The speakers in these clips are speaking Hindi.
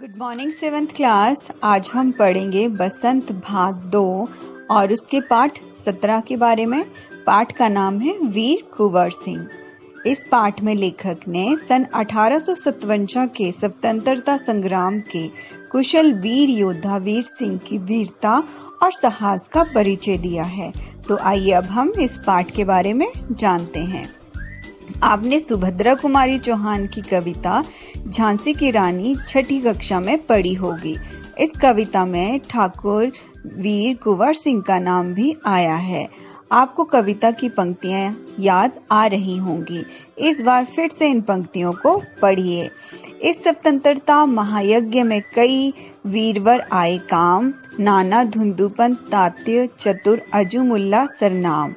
Good morning 7th class. आज हम पढ़ेंगे बसंत भाग 2 और उसके पाठ 17 के बारे में। पाठ का नाम है वीर कुंवर सिंह। इस पाठ में लेखक ने सन 1857 के स्वतंत्रता संग्राम के कुशल वीर योद्धा वीर सिंह की वीरता और साहस का परिचय दिया है। तो आइए अब हम इस पाठ के बारे में जानते हैं। आपने सुभद्रा कुमारी चौहान की कविता झांसी की रानी छठी कक्षा में पढ़ी होगी। इस कविता में ठाकुर वीर कुंवर सिंह का नाम भी आया है। आपको कविता की पंक्तियां याद आ रही होंगी। इस बार फिर से इन पंक्तियों को पढ़िए। इस स्वतंत्रता महायज्ञ में कई वीरवर आए काम, नाना धुंधुपंत तात्य चतुर अजूमुल्ला सरनाम,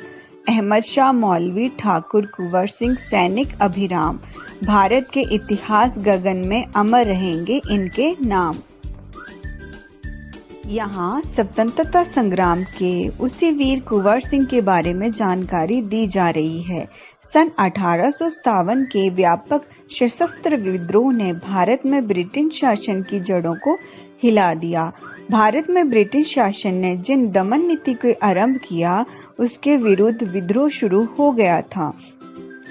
अहमद शाह मौलवी ठाकुर कुंवर सिंह सैनिक अभिराम, भारत के इतिहास गगन में अमर रहेंगे इनके नाम। यहाँ स्वतंत्रता संग्राम के उसी वीर कुंवर सिंह के बारे में जानकारी दी जा रही है। सन 1857 के व्यापक सशस्त्र विद्रोह ने भारत में ब्रिटिश शासन की जड़ों को हिला दिया। भारत में ब्रिटिश शासन ने जिन दमन नीति को आरंभ किया उसके विरुद्ध विद्रोह शुरू हो गया था।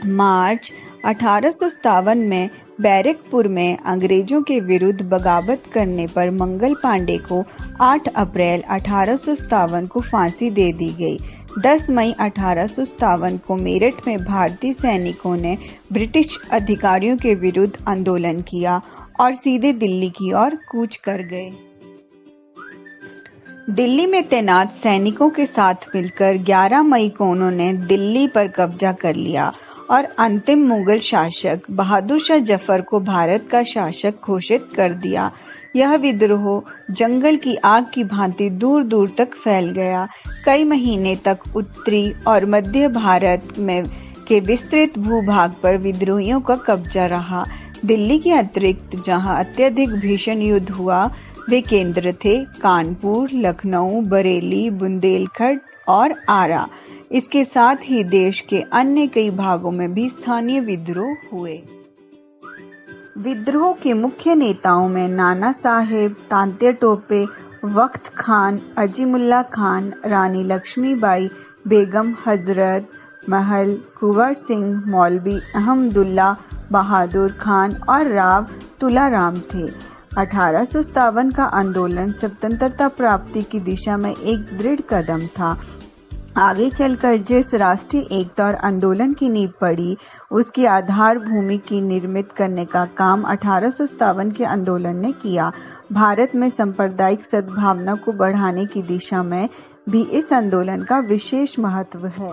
मार्च 1857 में बैरकपुर में अंग्रेजों के विरुद्ध बगावत करने पर मंगल पांडे को 8 अप्रैल 1857 को फांसी दे दी गई। 10 मई 1857 को मेरठ में भारतीय सैनिकों ने ब्रिटिश अधिकारियों के विरुद्ध आंदोलन किया और सीधे दिल्ली की ओर कूच कर गए। दिल्ली में तैनात सैनिकों के साथ मिलकर 11 मई को उन्होंने दिल्ली पर कब्जा कर लिया और अंतिम मुगल शासक बहादुर शाह जफर को भारत का शासक घोषित कर दिया। यह विद्रोह जंगल की आग की भांति दूर दूर तक फैल गया। कई महीने तक उत्तरी और मध्य भारत में के विस्तृत भूभाग पर विद्रोहियों का कब्जा रहा। दिल्ली के अतिरिक्त जहां अत्यधिक भीषण युद्ध हुआ वे केंद्र थे कानपुर, लखनऊ, बरेली, बुंदेलखंड और आरा। इसके साथ ही देश के अन्य कई भागों में भी स्थानीय विद्रोह हुए। विद्रोह के मुख्य नेताओं में नाना साहेब, तांत्या टोपे, वक्त खान, अजीमुल्ला खान, रानी लक्ष्मीबाई, बेगम हजरत महल, कुंवर सिंह, मौलवी अहमदुल्ला बहादुर खान और राव तुलाराम थे। 1857 का आंदोलन स्वतंत्रता प्राप्ति की दिशा में एक दृढ़ कदम था। आगे चलकर जिस राष्ट्रीय एकता और आंदोलन की नींव पड़ी उसकी आधार भूमि की निर्मित करने का काम 1857 के आंदोलन ने किया। भारत में सांप्रदायिक सद्भावना को बढ़ाने की दिशा में भी इस आंदोलन का विशेष महत्व है।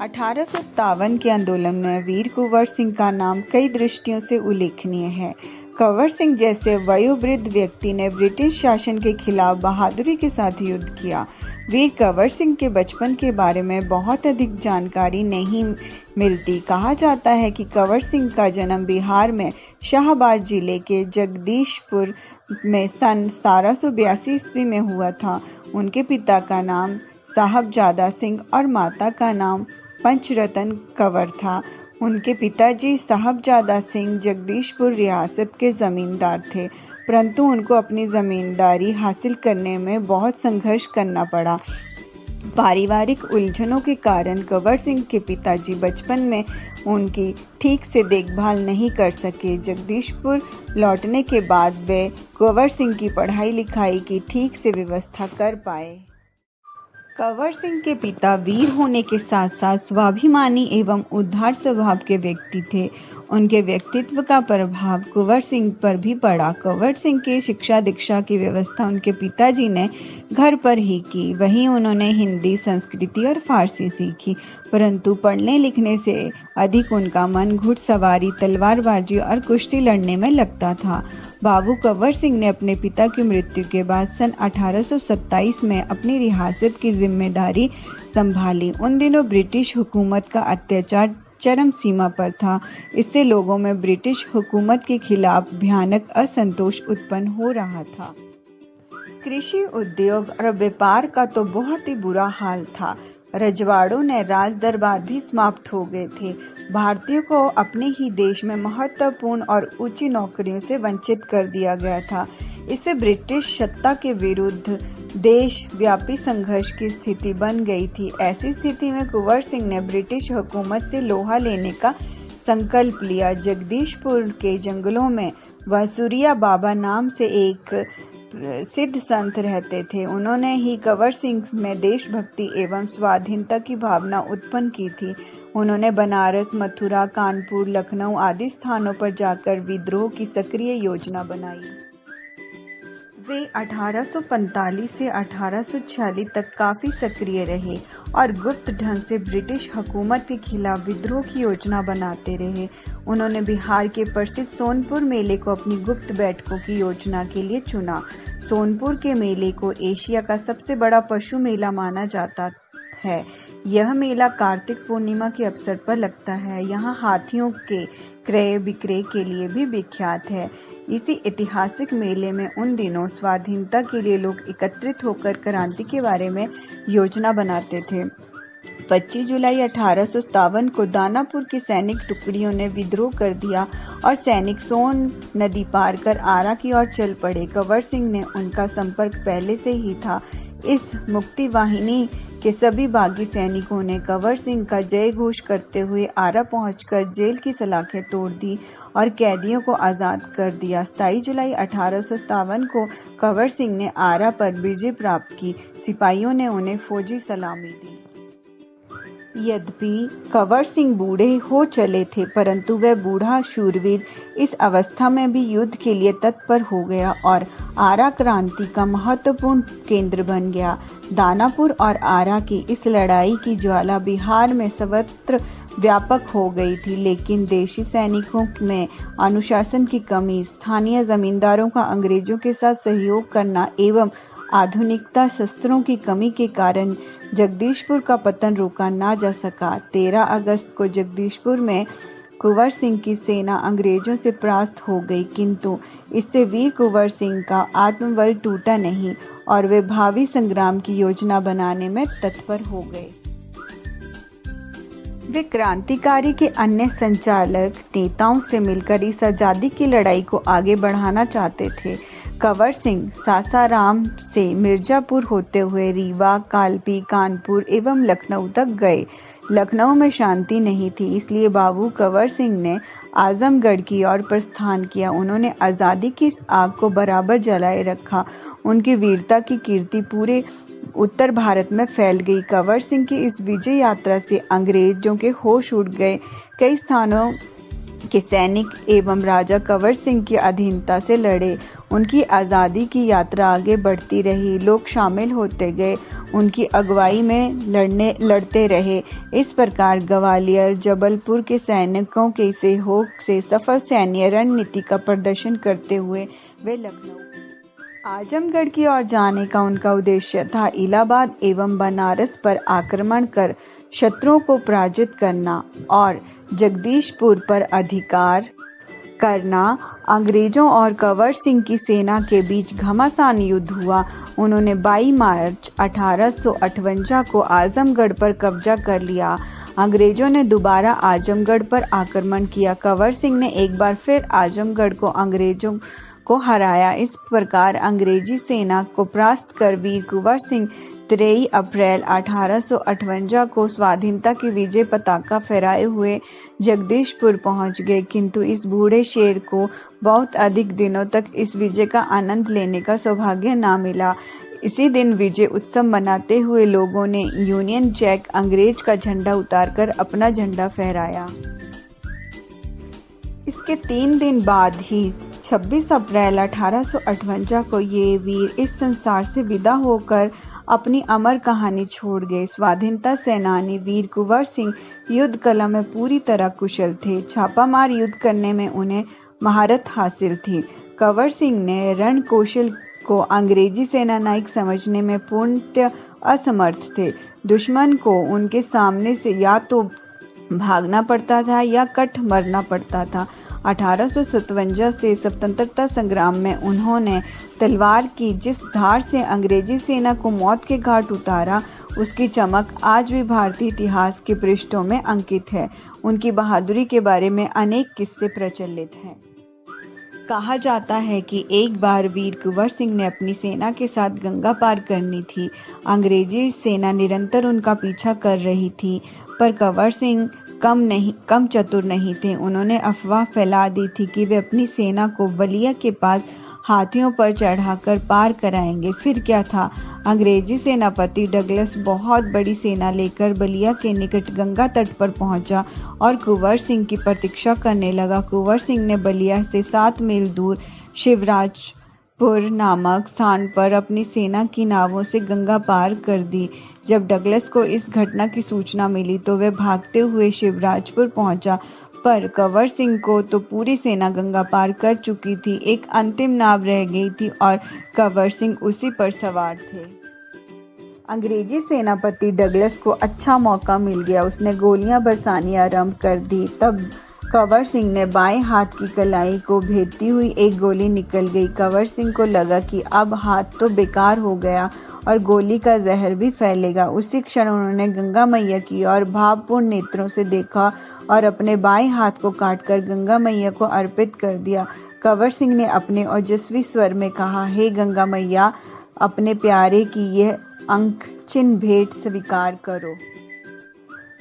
1857 के आंदोलन में वीर कुंवर सिंह का नाम कई दृष्टियों से उल्लेखनीय है। कुंवर सिंह जैसे वयोवृद्ध व्यक्ति ने ब्रिटिश शासन के खिलाफ बहादुरी के साथ युद्ध किया। वीर कुंवर सिंह के बचपन के बारे में बहुत अधिक जानकारी नहीं मिलती। कहा जाता है कि कुंवर सिंह का जन्म बिहार में शाहाबाद जिले के जगदीशपुर में सन 1782 ईस्वी में हुआ था। उनके पिता का नाम साहबजादा सिंह और माता का नाम पंचरतन कंवर था। उनके पिताजी साहबजादा सिंह जगदीशपुर रियासत के जमींदार थे, परंतु उनको अपनी जमींदारी हासिल करने में बहुत संघर्ष करना पड़ा। पारिवारिक उलझनों के कारण कुंवर सिंह के पिताजी बचपन में उनकी ठीक से देखभाल नहीं कर सके। जगदीशपुर लौटने के बाद वे कुंवर सिंह की पढ़ाई लिखाई की ठीक से व्यवस्था कर पाए। कुंवर सिंह के पिता वीर होने के साथ साथ स्वाभिमानी एवं उदार स्वभाव के व्यक्ति थे। उनके व्यक्तित्व का प्रभाव कुंवर सिंह पर भी पड़ा। कुंवर सिंह की शिक्षा दीक्षा की व्यवस्था उनके पिताजी ने घर पर ही की। वहीं उन्होंने हिंदी, संस्कृति और फारसी सीखी, परंतु पढ़ने लिखने से अधिक उनका मन घुड़सवारी, तलवारबाजी और कुश्ती लड़ने में लगता था। बाबू कुंवर सिंह ने अपने पिता की मृत्यु के बाद सन 1827 में अपनी रियासत की जिम्मेदारी संभाली। उन दिनों ब्रिटिश हुकूमत का अत्याचार चरम सीमा पर था। इससे लोगों में ब्रिटिश हुकूमत के खिलाफ भयानक असंतोष उत्पन्न हो रहा था। कृषि, उद्योग और व्यापार का तो बहुत ही बुरा हाल था। रजवाड़ों ने राज दरबार भी समाप्त हो गए थे। भारतीयों को अपने ही देश में महत्वपूर्ण और ऊंची नौकरियों से वंचित कर दिया गया था। इससे ब्रिटिश सत्ता के विरुद्ध देश व्यापी संघर्ष की स्थिति बन गई थी। ऐसी स्थिति में कुंवर सिंह ने ब्रिटिश हुकूमत से लोहा लेने का संकल्प लिया। जगदीशपुर के जंगलों में वसूरिया बाबा नाम से एक सिद्ध संत रहते थे। उन्होंने ही कंवर सिंह में देशभक्ति एवं स्वाधीनता की भावना उत्पन्न की थी। उन्होंने बनारस, मथुरा, कानपुर, लखनऊ आदि स्थानों पर जाकर विद्रोह की सक्रिय योजना बनाई। वे 1845 से 1846 तक काफी सक्रिय रहे और गुप्त ढंग से ब्रिटिश हुकूमत के खिलाफ विद्रोह की योजना बनाते रहे। उन्होंने बिहार के प्रसिद्ध सोनपुर मेले को अपनी गुप्त बैठकों की योजना के लिए चुना। सोनपुर के मेले को एशिया का सबसे बड़ा पशु मेला माना जाता है। यह मेला कार्तिक पूर्णिमा के अवसर पर लगता है। यहाँ हाथियों के क्रय विक्रय के लिए भी विख्यात है। इसी ऐतिहासिक मेले में उन दिनों स्वाधीनता के लिए लोग एकत्रित होकर क्रांति के बारे में योजना बनाते थे। 25 जुलाई 1857 को दानापुर की सैनिक टुकड़ियों ने विद्रोह कर दिया और सैनिक सोन नदी पार कर आरा की ओर चल पड़े। कंवर सिंह ने उनका संपर्क पहले से ही था। इस मुक्ति वाहिनी के सभी बागी सैनिकों ने कंवर सिंह का जय घोष करते हुए आरा पहुंचकर जेल की सलाखें तोड़ दी और कैदियों को आज़ाद कर दिया। 27 जुलाई 1857 को कंवर सिंह ने आरा पर विजय प्राप्त की। सिपाहियों ने उन्हें फौजी सलामी दी। यद्यपि कंवर सिंह बूढ़े हो चले थे, परंतु वह बूढ़ा शूरवीर इस अवस्था में भी युद्ध के लिए तत्पर हो गया और आरा क्रांति का महत्वपूर्ण केंद्र बन गया। दानापुर और आरा की इस लड़ाई की ज्वाला बिहार में सर्वत्र व्यापक हो गई थी, लेकिन देशी सैनिकों में अनुशासन की कमी, स्थानीय जमींदारों का अंग्रेजों के साथ सहयोग करना एवं आधुनिकता शस्त्रों की कमी के कारण जगदीशपुर का पतन रोका ना जा सका। 13 अगस्त को जगदीशपुर में कुंवर सिंह की सेना अंग्रेजों से परास्त हो गई, किंतु इससे वीर कुंवर सिंह का आत्मबल टूटा नहीं और वे भावी संग्राम की योजना बनाने में तत्पर हो गए। वे क्रांतिकारी के अन्य संचालक नेताओं से मिलकर इस आजादी की लड़ाई को आगे बढ़ाना चाहते थे। कंवर सिंह सासाराम से मिर्जापुर होते हुए रीवा, कालपी, कानपुर एवं लखनऊ तक गए। लखनऊ में शांति नहीं थी, इसलिए बाबू कंवर सिंह ने आजमगढ़ की ओर प्रस्थान किया। उन्होंने आज़ादी की इस आग को बराबर जलाए रखा। उनकी वीरता की कीर्ति पूरे उत्तर भारत में फैल गई। कंवर सिंह की इस विजय यात्रा से अंग्रेजों के होश उड़ गए। कई स्थानों के सैनिक एवं राजा कंवर सिंह की अधीनता से लड़े। उनकी आज़ादी की यात्रा आगे बढ़ती रही। लोग शामिल होते गए, उनकी अगुवाई में लड़ते रहे। इस प्रकार ग्वालियर, जबलपुर के सैनिकों के सहयोग से सफल सैन्य रणनीति का प्रदर्शन करते हुए वे लखनऊ आजमगढ़ की ओर जाने का उनका उद्देश्य था। इलाहाबाद एवं बनारस पर आक्रमण कर शत्रुओं को पराजित करना और जगदीशपुर पर अधिकार करना। अंग्रेजों और कंवर सिंह की सेना के बीच घमासान युद्ध हुआ। उन्होंने 22 मार्च 1858 को आजमगढ़ पर कब्जा कर लिया। अंग्रेजों ने दोबारा आजमगढ़ पर आक्रमण किया। कंवर सिंह ने एक बार फिर आजमगढ़ को अंग्रेजों को हराया। इस प्रकार अंग्रेजी सेना को परास्त कर वीर कुंवर सिंह 23 अप्रैल 1858 को स्वाधीनता की विजय पताका फहराए हुए जगदीशपुर पहुंच गए, किंतु इस बूढ़े शेर को बहुत अधिक दिनों तक इस विजय का आनंद लेने का सौभाग्य ना मिला। इसी दिन विजय उत्सव मनाते हुए लोगों ने यूनियन जैक अंग्रेज का झंडा उतारकर अपना झंडा फहराया। इसके 3 दिन बाद ही 26 अप्रैल 1858 को ये वीर इस संसार से विदा होकर अपनी अमर कहानी छोड़ गए। स्वाधीनता सेनानी वीर कुंवर सिंह युद्ध कला में पूरी तरह कुशल थे। छापामार युद्ध करने में उन्हें महारत हासिल थी। कंवर सिंह ने रण कौशल को अंग्रेजी सेनानायक समझने में पूर्णतः असमर्थ थे। दुश्मन को उनके सामने से या तो भागना पड़ता था या कट मरना पड़ता था। 1857 से स्वतंत्रता संग्राम में उन्होंने तलवार की जिस धार से अंग्रेजी सेना को मौत के घाट उतारा, उसकी चमक आज भी भारतीय इतिहास के पृष्ठों में अंकित है। उनकी बहादुरी के बारे में अनेक किस्से प्रचलित हैं। कहा जाता है कि एक बार वीर कुंवर सिंह ने अपनी सेना के साथ गंगा पार करनी थी। अंग्रेजी सेना निरंतर उनका पीछा कर रही थी, पर कुंवर सिंह कम चतुर नहीं थे। उन्होंने अफवाह फैला दी थी कि वे अपनी सेना को बलिया के पास हाथियों पर चढ़ाकर पार कराएंगे। फिर क्या था, अंग्रेजी सेनापति डगलस बहुत बड़ी सेना लेकर बलिया के निकट गंगा तट पर पहुंचा और कुंवर सिंह की प्रतीक्षा करने लगा। कुंवर सिंह ने बलिया से 7 मील दूर शिवराजपुर नामक स्थान पर अपनी सेना की नावों से गंगा पार कर दी। जब डगलस को इस घटना की सूचना मिली तो वह भागते हुए शिवराजपुर पहुंचा, पर कुंवर सिंह को तो पूरी सेना गंगा पार कर चुकी थी। एक अंतिम नाव रह गई थी और कुंवर सिंह उसी पर सवार थे। अंग्रेजी सेनापति डगलस को अच्छा मौका मिल गया। उसने गोलियां बरसानी आरंभ कर दी। तब कुंवर सिंह ने बाएं हाथ की कलाई को भेदती हुई एक गोली निकल गई। कुंवर सिंह को लगा कि अब हाथ तो बेकार हो गया और गोली का जहर भी फैलेगा। उसी क्षण उन्होंने गंगा मैया की ओर भावपूर्ण नेत्रों से देखा और अपने बाएं हाथ को काटकर गंगा मैया को अर्पित कर दिया। कुंवर सिंह ने अपने ओजस्वी स्वर में कहा, हे गंगा मैया, अपने प्यारे की यह अंक चिन्ह भेंट स्वीकार करो।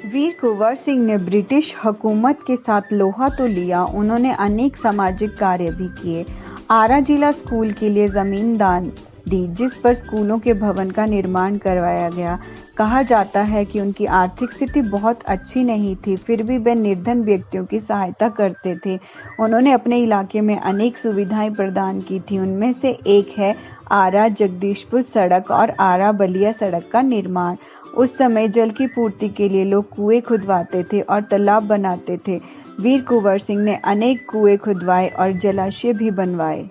वीर कुंवर सिंह ने ब्रिटिश हुकूमत के साथ लोहा तो लिया, उन्होंने अनेक सामाजिक कार्य भी किए। आरा जिला स्कूल के लिए जमीन दान दी, जिस पर स्कूलों के भवन का निर्माण करवाया गया। कहा जाता है कि उनकी आर्थिक स्थिति बहुत अच्छी नहीं थी, फिर भी वे निर्धन व्यक्तियों की सहायता करते थे। उन्होंने अपने इलाके में अनेक सुविधाएं प्रदान की थी। उनमें से एक है आरा जगदीशपुर सड़क और आरा बलिया सड़क का निर्माण। उस समय जल की पूर्ति के लिए लोग कुएं खुदवाते थे और तालाब बनाते थे। वीर कुंवर सिंह ने अनेक कुएं खुदवाए और जलाशय भी बनवाए।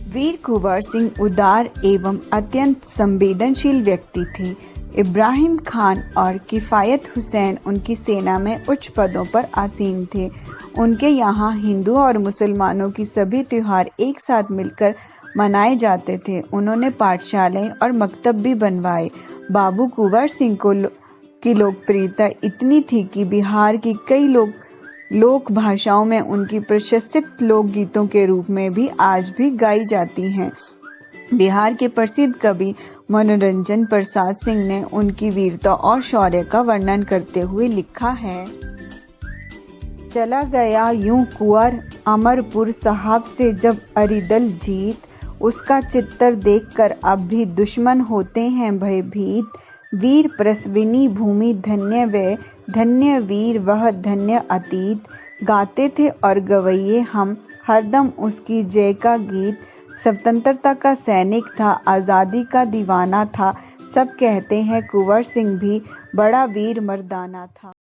वीर कुंवर सिंह उदार एवं अत्यंत संवेदनशील व्यक्ति थे। इब्राहिम खान और किफायत हुसैन उनकी सेना में उच्च पदों पर आसीन थे। उनके यहाँ हिंदुओं और मुसलमानों की सभी त्योहार एक साथ मिलकर मनाए जाते थे। उन्होंने पाठशालाएं और मकतब भी बनवाए। बाबू कुंवर सिंह की लोकप्रियता इतनी थी कि बिहार की कई लोक भाषाओं में उनकी प्रशस्तित लोकगीतों के रूप में भी आज भी गाई जाती हैं। बिहार के प्रसिद्ध कवि मनोरंजन प्रसाद सिंह ने उनकी वीरता और शौर्य का वर्णन करते हुए लिखा है, चला गया यूं कुंवर अमरपुर साहब से जब अरिदल जीत, उसका चित्तर देखकर अब भी दुश्मन होते हैं भयभीत। वीर प्रसविनी भूमि धन्य वे, धन्य वीर वह धन्य अतीत। गाते थे और गवैये हम हरदम उसकी जय का गीत। स्वतंत्रता का सैनिक था, आज़ादी का दीवाना था। सब कहते हैं कुंवर सिंह भी बड़ा वीर मर्दाना था।